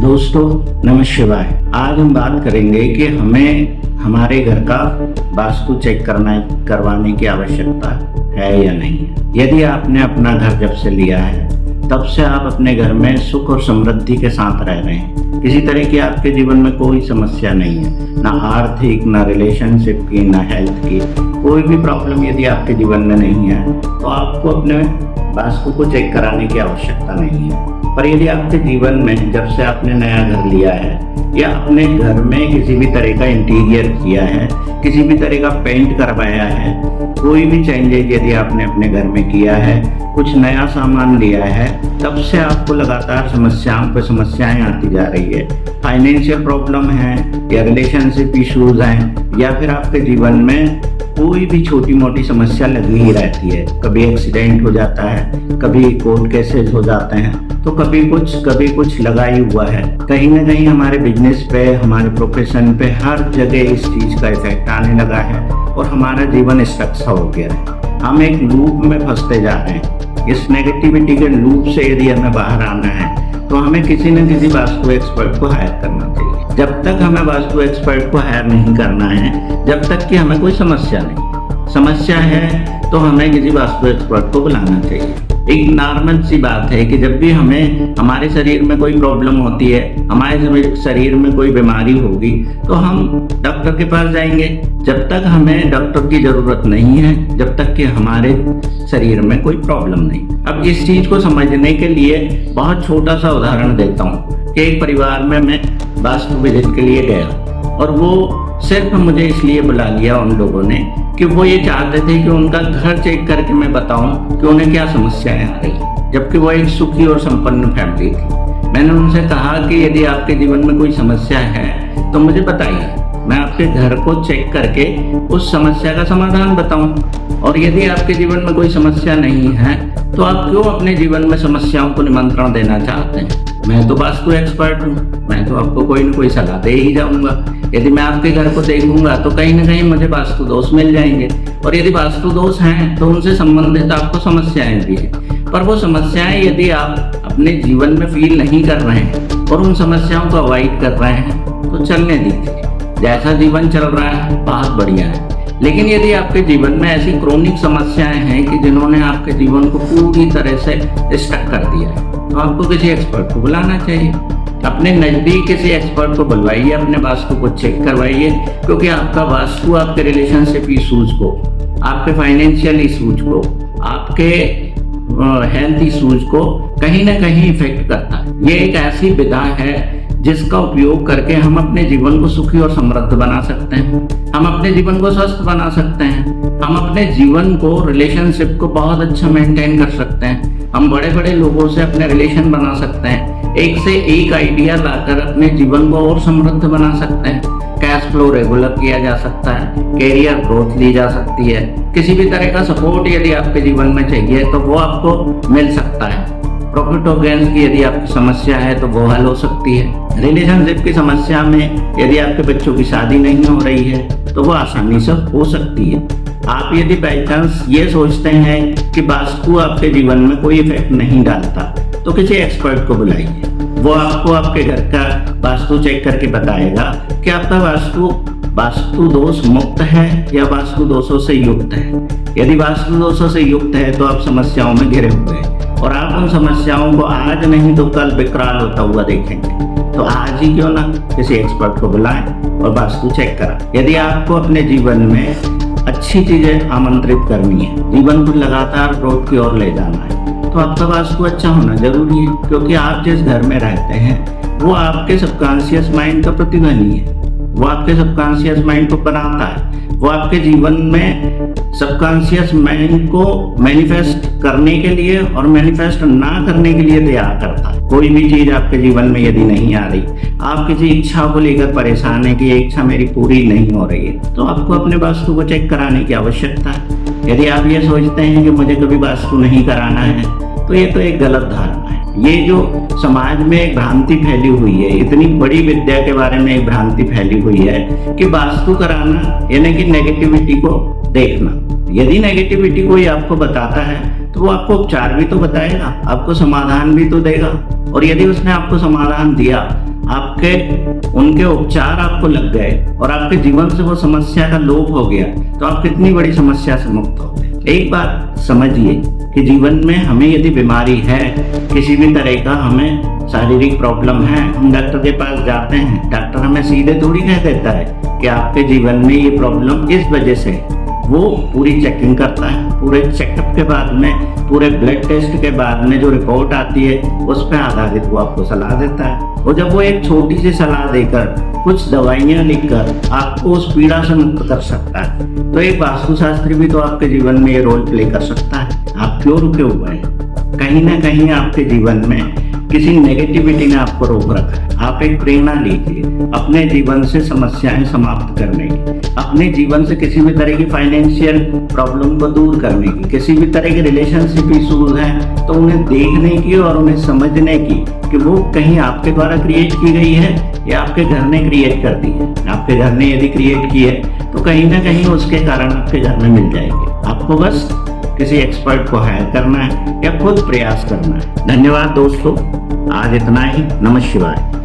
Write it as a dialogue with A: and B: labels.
A: दोस्तों नमः शिवाय। आज हम बात करेंगे कि हमें हमारे घर का वास्तु चेक करवाने की आवश्यकता है या नहीं है। यदि आपने अपना घर जब से लिया है तब से आप अपने घर में सुख और समृद्धि के साथ रह रहे हैं, किसी तरह की आपके जीवन में कोई समस्या नहीं है, ना आर्थिक, ना रिलेशनशिप की, ना हेल्थ की, कोई भी प्रॉब्लम यदि आपके जीवन में नहीं है तो आपको अपने वास्तु को चेक कराने की आवश्यकता नहीं है। पर यदि आपके जीवन में जब से आपने नया घर लिया है या अपने घर में किसी भी तरह का इंटीरियर किया है, किसी भी तरह का पेंट करवाया है, कोई भी चेंजेज यदि आपने अपने घर में किया है, कुछ नया सामान लिया है, तब से आपको लगातार समस्याओं पे समस्याएं आती जा रही है। फाइनेंशियल प्रॉब्लम है या रिलेशनशिप इश्यूज हैं या फिर आपके जीवन में कोई भी छोटी मोटी समस्या लगी ही रहती है। कभी एक्सीडेंट हो जाता है, कभी कोर्ट केसेस हो जाते हैं, तो कभी कुछ लगा ही हुआ है। कहीं ना कहीं हमारे बिजनेस पे, हमारे प्रोफेशन पे, हर जगह इस चीज का इफेक्ट आने लगा है और हमारा जीवन स्टक सा हो गया है। हम एक लूप में फंसते जा रहे हैं। इस नेगेटिविटी के लूप से यदि हमें बाहर आना है तो हमें किसी न किसी वास्तु एक्सपर्ट को हायर करना चाहिए। जब तक हमें वास्तु एक्सपर्ट को हायर नहीं करना है, जब तक कि हमें कोई समस्या नहीं, समस्या है तो हमें किसी वास्तु एक्सपर्ट को बुलाना चाहिए। एक नॉर्मल सी बात है कि जब भी हमें हमारे शरीर में कोई प्रॉब्लम होती है, हमारे शरीर में कोई बीमारी होगी तो हम डॉक्टर के पास जाएंगे। जब तक हमें डॉक्टर की जरूरत नहीं है, जब तक कि हमारे शरीर में कोई प्रॉब्लम नहीं। अब इस चीज को समझने के लिए बहुत छोटा सा उदाहरण देता हूँ कि एक परिवार में मैं वास्तु विजिट के लिए गया और वो सिर्फ मुझे इसलिए बुला लिया उन लोगों ने कि वो ये चाहते थे कि उनका घर चेक करके मैं बताऊं कि उन्हें क्या समस्याएं आ रही, जबकि वो एक सुखी और संपन्न फैमिली थी। मैंने उनसे कहा कि यदि आपके जीवन में कोई समस्या है तो मुझे बताइए, मैं आपके घर को चेक करके उस समस्या का समाधान बताऊं। और यदि आपके जीवन में कोई समस्या नहीं है तो आप क्यों अपने जीवन में समस्याओं को निमंत्रण देना चाहते हैं? मैं तो वास्तु एक्सपर्ट हूँ, मैं तो आपको कोई न कोई सलाह दे ही जाऊंगा। यदि मैं आपके घर को देखूंगा तो कहीं ना कहीं मुझे वास्तु दोष मिल जाएंगे, और यदि वास्तु दोष हैं तो उनसे संबंधित आपको समस्याएं भी हैं। पर वो समस्याएं यदि आप अपने जीवन में फील नहीं कर रहे हैं और उन समस्याओं को अवॉइड कर रहे हैं तो चलने दीजिए, जैसा जीवन चल रहा है बहुत बढ़िया है। लेकिन यदि आपके जीवन में ऐसी क्रोनिक समस्याएं हैं कि जिन्होंने आपके जीवन को पूरी तरह से स्टक कर दिया है तो आपको किसी एक्सपर्ट को बुलाना चाहिए। अपने नजदीक किसी एक्सपर्ट को बुलवाइए, अपने वास्तु को चेक करवाइए, क्योंकि आपका वास्तु आपके रिलेशनशिप इशूज को, आपके फाइनेंशियल इशूज को, आपके हेल्थ इशूज को कहीं ना कहीं इफेक्ट करता है। ये एक ऐसी विधा है जिसका उपयोग करके हम अपने जीवन को सुखी और समृद्ध बना सकते हैं, हम अपने जीवन को स्वस्थ बना सकते हैं, हम अपने जीवन को, रिलेशनशिप को बहुत अच्छा मेंटेन कर सकते हैं, हम बड़े बड़े लोगों से अपने रिलेशन बना सकते हैं, एक से एक आइडिया लाकर अपने जीवन को और समृद्ध बना सकते हैं। कैश फ्लो रेगुलर किया जा सकता है, कैरियर ग्रोथ ली जा सकती है, किसी भी तरह का सपोर्ट यदि आपके जीवन में चाहिए तो वो आपको मिल सकता है। प्रॉफिट और गेन्स की यदि आपकी समस्या है तो वो हल हो सकती है। रिलेशनशिप की समस्या में यदि आपके बच्चों की शादी नहीं हो रही है तो वो आसानी से हो सकती है। आप यदि बाई चांस ये सोचते हैं कि वास्तु आपके जीवन में कोई इफेक्ट नहीं डालता तो किसी एक्सपर्ट को बुलाइए, वो आपको आपके घर का वास्तु चेक करके बताएगा कि आपका वास्तु दोष मुक्त है या वास्तु दोषों से युक्त है। यदि वास्तु दोषों से युक्त है तो आप समस्याओं में घिरे हुए हैं और आप उन समस्याओं को आज नहीं तो कल विकराल होता हुआ देखेंगे। तो आज ही क्यों ना किसी एक्सपर्ट को बुलाएं और वास्तु चेक कराएं। यदि आपको अपने जीवन में अच्छी चीजें आमंत्रित करनी है, जीवन को लगातार ग्रोथ की ओर ले जाना है, तो आपका वास्तु अच्छा होना जरूरी है, क्योंकि आप जिस घर में रहते हैं वो आपके सबकॉन्शियस माइंड का प्रतिध्वनि है। वो आपके सबकॉन्शियस माइंड को बनाता है, वो आपके जीवन में सबकॉन्शियस माइंड को मैनिफेस्ट करने के लिए और मैनिफेस्ट ना करने के लिए तैयार करता है। कोई भी चीज आपके जीवन में यदि नहीं आ रही, आप किसी इच्छा को लेकर परेशान है कि ये इच्छा मेरी पूरी नहीं हो रही है, तो आपको अपने वास्तु को चेक कराने की आवश्यकता है। यदि आप ये सोचते हैं कि मुझे कभी वास्तु नहीं कराना है तो ये तो एक गलत धारणा है। ये जो समाज में एक भ्रांति फैली हुई है, इतनी बड़ी विद्या के बारे में एक भ्रांति फैली हुई है कि वास्तु कराना यानी कि नेगेटिविटी को देखना। यदि नेगेटिविटी कोई आपको बताता है तो वो आपको उपचार भी तो बताएगा, आपको समाधान भी तो देगा। और यदि उसने आपको समाधान दिया आपके उनके उपचार आपको लग गए और आपके जीवन से वो समस्या का लोप हो गया, तो आप कितनी बड़ी समस्या से मुक्त हो गए। एक बात समझिए कि जीवन में हमें यदि बीमारी है, किसी भी तरह का हमें शारीरिक प्रॉब्लम है, हम डॉक्टर के पास जाते हैं, डॉक्टर हमें सीधे थोड़ी कह देता है कि आपके जीवन में ये प्रॉब्लम इस वजह से। वो पूरी चेकिंग करता है, पूरे चेकअप के बाद में, पूरे ब्लड टेस्ट के बाद में जो रिपोर्ट आती है उस पर आधारित वो आपको सलाह देता है। और जब वो एक छोटी सी सलाह देकर कुछ दवाइयाँ लिखकर आपको उस पीड़ा से मुक्त कर सकता है, तो एक वास्तुशास्त्री भी तो आपके जीवन में ये रोल प्ले कर सकता है। आप क्यों रुके हुए हैं? कहीं ना कहीं आपके जीवन में किसी नेगेटिविटी ने आपको रोक रखा है। आप एक प्रेरणा लीजिए अपने जीवन से समस्याएं समाप्त करने की, अपने जीवन से किसी भी तरह की फाइनेंशियल प्रॉब्लम को दूर करने की, किसी भी तरह के रिलेशनशिप इश्यूज हैं तो उन्हें देखने की और उन्हें समझने की कि वो कहीं आपके द्वारा क्रिएट की गई है या आपके घर ने क्रिएट कर दी है। आपके घर ने यदि क्रिएट की है तो कहीं ना कहीं उसके कारण आपके घर में मिल जाएंगे। आपको बस किसी एक्सपर्ट को हायर करना है या खुद प्रयास करना है। धन्यवाद दोस्तों, आज इतना ही। नमः शिवाय।